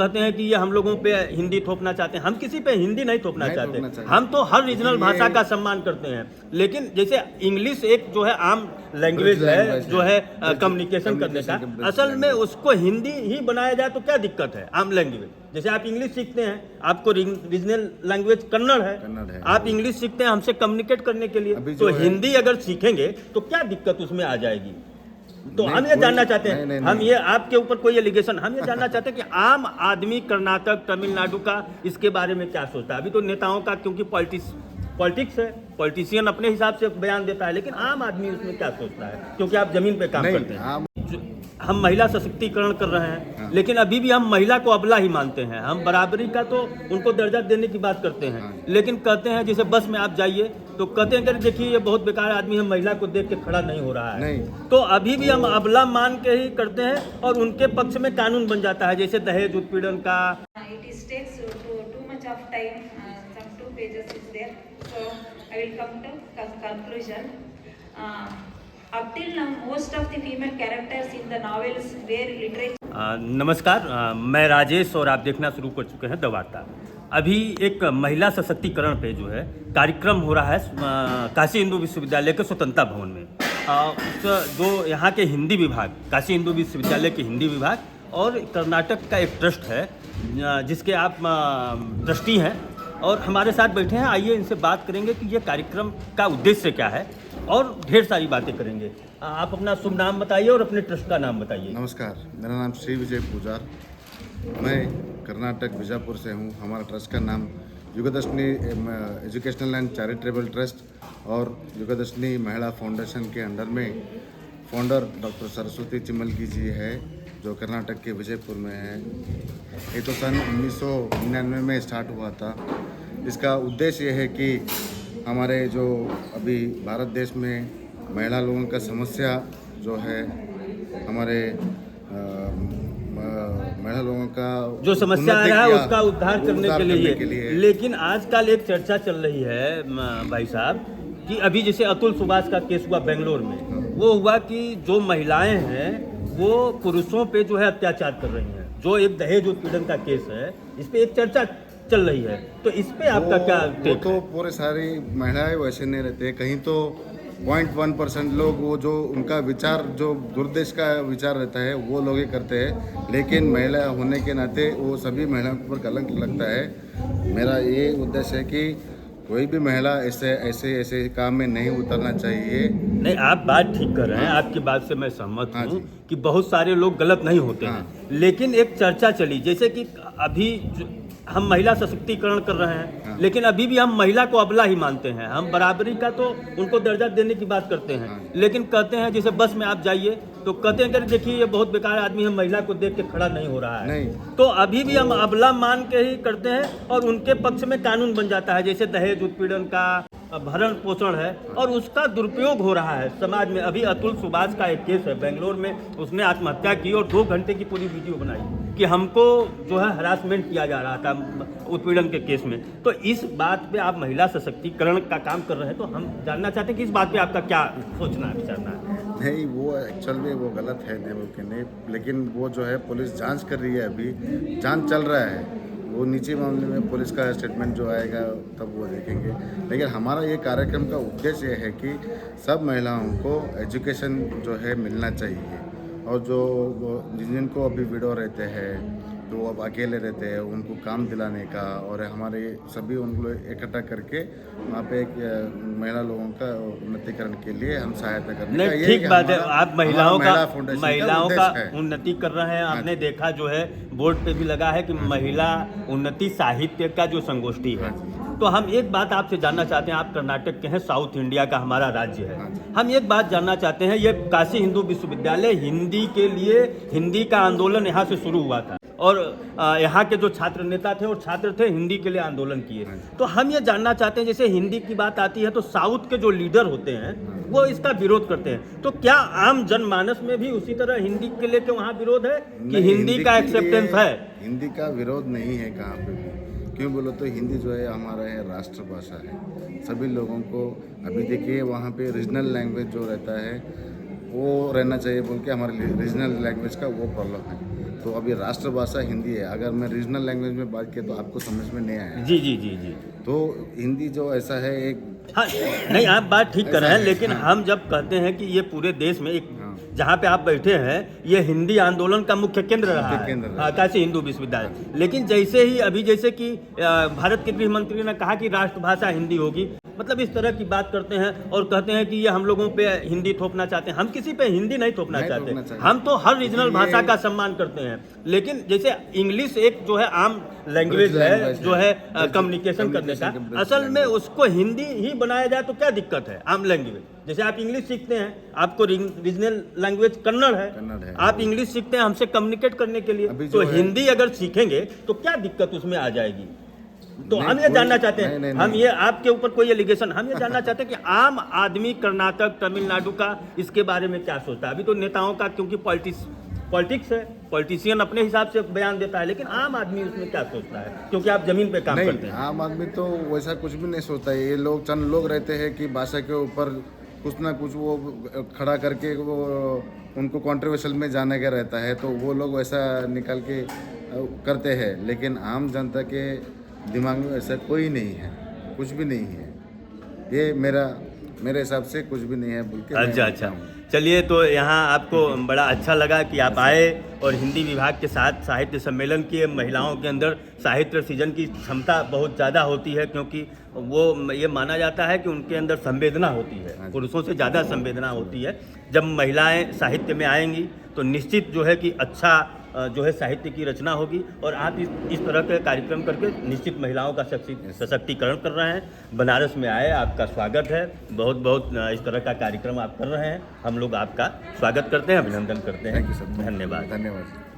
कहते हैं कि ये हम लोगों पे हिंदी थोपना चाहते हैं। हम किसी पे हिंदी नहीं थोपना चाहते। हम तो हर रीजनल भाषा का सम्मान करते हैं। लेकिन जैसे इंग्लिश एक जो है आम लैंग्वेज है, जो है कम्युनिकेशन करने का, असल में उसको हिंदी ही बनाया जाए तो क्या दिक्कत है। आम लैंग्वेज जैसे आप इंग्लिश सीखते हैं, आपको रीजनल लैंग्वेज कन्नड़ है, आप इंग्लिश सीखते हैं हमसे कम्युनिकेट करने के लिए, तो हिंदी अगर सीखेंगे तो क्या दिक्कत उसमें आ जाएगी। तो हम ये जानना चाहते हैं, हम ये आपके ऊपर कोई एलिगेशन, हम ये जानना चाहते हैं कि आम आदमी कर्नाटक तमिलनाडु का इसके बारे में क्या सोचता है। अभी तो नेताओं का क्योंकि पॉलिटिक्स है, पॉलिटिशियन अपने हिसाब से बयान देता है, लेकिन आम आदमी उसमें क्या सोचता है, क्योंकि आप जमीन पे काम करते हैं। हम महिला सशक्तिकरण कर रहे हैं, लेकिन अभी भी हम महिला को अबला ही मानते हैं। हम बराबरी का तो उनको दर्जा देने की बात करते हैं, लेकिन कहते हैं जैसे बस में आप जाइए तो कहते हैं कि देखिए ये बहुत बेकार आदमी है, महिला को देख के खड़ा नहीं हो रहा है। तो अभी भी हम अबला मान के ही करते हैं और उनके पक्ष में कानून बन जाता है, जैसे दहेज उत्पीड़न का। It is takes too much of time. Some 2 pages is there. So I will come to conclusion. Up till now, most of the female characters in the novels were literature. नमस्कार, मैं राजेश और आप देखना शुरू कर चुके हैं द वार्ता। अभी एक महिला सशक्तिकरण पे जो है कार्यक्रम हो रहा है काशी हिंदू विश्वविद्यालय के स्वतंत्रता भवन में। जो यहाँ के हिंदी विभाग, काशी हिंदू विश्वविद्यालय के हिंदी विभाग और कर्नाटक का एक ट्रस्ट है जिसके आप ट्रस्टी हैं और हमारे साथ बैठे हैं। आइए इनसे बात करेंगे कि ये कार्यक्रम का उद्देश्य क्या है और ढेर सारी बातें करेंगे। आप अपना शुभ नाम बताइए और अपने ट्रस्ट का नाम बताइए। नमस्कार, मेरा नाम श्री विजय पूजार, मैं कर्नाटक बीजापुर से हूँ। हमारा ट्रस्ट का नाम युगदर्शनी एजुकेशनल एंड चैरिटेबल ट्रस्ट और युगदर्शनी महिला फाउंडेशन के अंडर में फाउंडर डॉक्टर सरस्वती चिमलगी जी है, जो कर्नाटक के विजयपुर में है। ये तो सन 1999 में स्टार्ट हुआ था। इसका उद्देश्य ये है कि हमारे जो अभी भारत देश में महिला लोगों का समस्या जो है, हमारे महिला लोगों का जो समस्या आ रहा है उसका उद्धार करने के लिए। लेकिन आजकल एक चर्चा चल रही है भाई साहब कि अभी जैसे अतुल सुभाष का केस हुआ बेंगलोर में, वो हुआ कि जो महिलाएं हैं वो पुरुषों पे जो है अत्याचार कर रही हैं। जो एक दहेज उत्पीड़न का केस है, इस पे एक चर्चा चल रही है, तो इस पे आपका क्या टेक है? तो पूरे सारी महिलाएं वैसे नहीं रहते, कहीं तो 0.1% लोग वो जो उनका विचार जो दुर्देश का विचार रहता है वो लोग ही करते हैं, लेकिन महिला होने के नाते वो सभी महिलाओं के ऊपर कलंक लगता है। मेरा ये उद्देश्य है कि कोई भी महिला ऐसे काम में नहीं उतरना चाहिए। नहीं, आप बात ठीक कर रहे हैं, आपकी बात से मैं सहमत हूँ कि बहुत सारे लोग गलत नहीं होते हैं, लेकिन एक चर्चा चली जैसे कि अभी हम महिला सशक्तिकरण कर रहे हैं, लेकिन अभी भी हम महिला को अबला ही मानते हैं। हम बराबरी का तो उनको दर्जा देने की बात करते हैं, लेकिन कहते हैं जैसे बस में आप जाइए तो कहते हैं कि देखिए ये बहुत बेकार आदमी है, महिला को देख के खड़ा नहीं हो रहा है। तो अभी भी हम अबला मान के ही करते हैं और उनके पक्ष में कानून बन जाता है, जैसे दहेज उत्पीड़न का भरण पोषण है और उसका दुरुपयोग हो रहा है समाज में। अभी अतुल सुभाष का एक केस है बेंगलोर में, उसने आत्महत्या की और 2 घंटे की पूरी वीडियो बनाई कि हमको जो है हरासमेंट किया जा रहा था उत्पीड़न के केस में। तो इस बात पे आप महिला सशक्तिकरण का काम कर रहे हैं, तो हम जानना चाहते हैं कि इस बात पे आपका क्या सोचना है, विचारना है। नहीं, वो एक्चुअल में वो गलत है नहीं, लेकिन वो जो है पुलिस जांच कर रही है, अभी जांच चल रहा है। वो नीचे मामले में पुलिस का स्टेटमेंट जो आएगा तब वो देखेंगे। लेकिन हमारा ये कार्यक्रम का उद्देश्य ये है कि सब महिलाओं को एजुकेशन जो है मिलना चाहिए, और जो जिनको अभी विडो रहते हैं, तो वो अब अकेले रहते हैं, उनको काम दिलाने का, और हमारे सभी उनको इकट्ठा करके वहाँ पे एक महिला लोगों का उन्नतिकरण के लिए हम सहायता करने का। ठीक बात है, आप महिलाओं का उन्नति कर रहे हैं। आपने देखा जो है बोर्ड पे भी लगा है कि महिला उन्नति साहित्य का जो संगोष्ठी है। तो हम एक बात आपसे जानना चाहते हैं, आप कर्नाटक के हैं, साउथ इंडिया का हमारा राज्य है। हम एक बात जानना चाहते हैं, ये काशी हिंदू विश्वविद्यालय हिंदी के लिए, हिंदी का आंदोलन यहाँ से शुरू हुआ था और यहाँ के जो छात्र नेता थे और छात्र थे हिंदी के लिए आंदोलन किए। तो हम ये जानना चाहते हैं, जैसे हिंदी की बात आती है तो साउथ के जो लीडर होते हैं वो इसका विरोध करते हैं, तो क्या आम जनमानस में भी उसी तरह हिंदी के लेके वहाँ विरोध है कि हिंदी का एक्सेप्टेंस है? हिंदी का विरोध नहीं है कहाँ पे भी। क्यों बोलो तो हिंदी जो है हमारा है राष्ट्रभाषा है, सभी लोगों को। अभी देखिए वहाँ पे रीजनल लैंग्वेज जो रहता है वो रहना चाहिए बोल के हमारे रीजनल लैंग्वेज का वो प्रॉब्लम है। तो अभी राष्ट्रभाषा हिंदी है, अगर मैं रीजनल लैंग्वेज में बात किया तो आपको समझ में नहीं आया। जी जी जी जी। तो हिंदी जो ऐसा है एक, हाँ नहीं आप बात ठीक कर रहे हैं, ऐसा है, लेकिन हाँ। हम जब कहते हैं कि ये पूरे देश में एक हाँ। जहाँ पे आप बैठे हैं ये हिंदी आंदोलन का मुख्य केंद्र रहा केंद्र है, रहा हाँ, काशी हिंदू विश्वविद्यालय। लेकिन जैसे ही अभी जैसे कि भारत के गृह मंत्री ने कहा कि राष्ट्रभाषा हिंदी होगी, मतलब इस तरह की बात करते हैं और कहते हैं कि ये हम लोगों पे हिंदी थोपना चाहते हैं। हम किसी पे हिंदी नहीं थोपना चाहते, हम तो हर रीजनल भाषा का सम्मान करते हैं। लेकिन जैसे इंग्लिश एक जो है आम लैंग्वेज है, जो है कम्युनिकेशन करने का, असल में उसको हिंदी ही बनाया जाए तो क्या दिक्कत है। आम लैंग्वेज जैसे आप इंग्लिश सीखते हैं, आपको रीजनल लैंग्वेज कन्नड़ है, आप इंग्लिश सीखते हैं हमसे कम्युनिकेट करने के लिए, तो हिंदी अगर सीखेंगे तो क्या दिक्कत उसमें आ जाएगी। तो हम ये जानना चाहते हैं, हम ये आपके ऊपर कोई एलिगेशन, हम ये जानना चाहते हैं कि आम आदमी कर्नाटक तमिलनाडु का इसके बारे में क्या सोचता है। अभी तो नेताओं का क्योंकि पॉलिटिक्स है, पॉलिटिशियन अपने हिसाब से बयान देता है, लेकिन आम आदमी उसमें क्या सोचता है, क्योंकि आप जमीन पे काम करते हैं। आम आदमी तो वैसा कुछ भी नहीं सोचता है। ये लोग चंद लोग रहते हैं कि भाषा के ऊपर कुछ ना कुछ वो खड़ा करके वो उनको कंट्रोवर्शियल में जाने का रहता है, तो वो लोग वैसा निकाल के करते हैं। लेकिन आम जनता के दिमाग में ऐसा कोई नहीं है, कुछ भी नहीं है। ये मेरे हिसाब से कुछ भी नहीं है बोल के। अच्छा, चलिए, तो यहाँ आपको बड़ा अच्छा लगा कि आप आए और हिंदी विभाग के साथ साहित्य सम्मेलन किए। महिलाओं के अंदर साहित्य सृजन की क्षमता बहुत ज़्यादा होती है, क्योंकि वो ये माना जाता है कि उनके अंदर संवेदना होती है, पुरुषों से ज़्यादा संवेदना होती है। जब महिलाएं साहित्य में आएंगी तो निश्चित जो है कि अच्छा जो है साहित्य की रचना होगी। और आप इस तरह के कार्यक्रम करके निश्चित महिलाओं का सशक्तिकरण कर रहे हैं। बनारस में आए, आपका स्वागत है। बहुत बहुत इस तरह का कार्यक्रम आप कर रहे हैं, हम लोग आपका स्वागत करते हैं, अभिनंदन करते हैं। थैंक यू सर, धन्यवाद। धन्यवाद।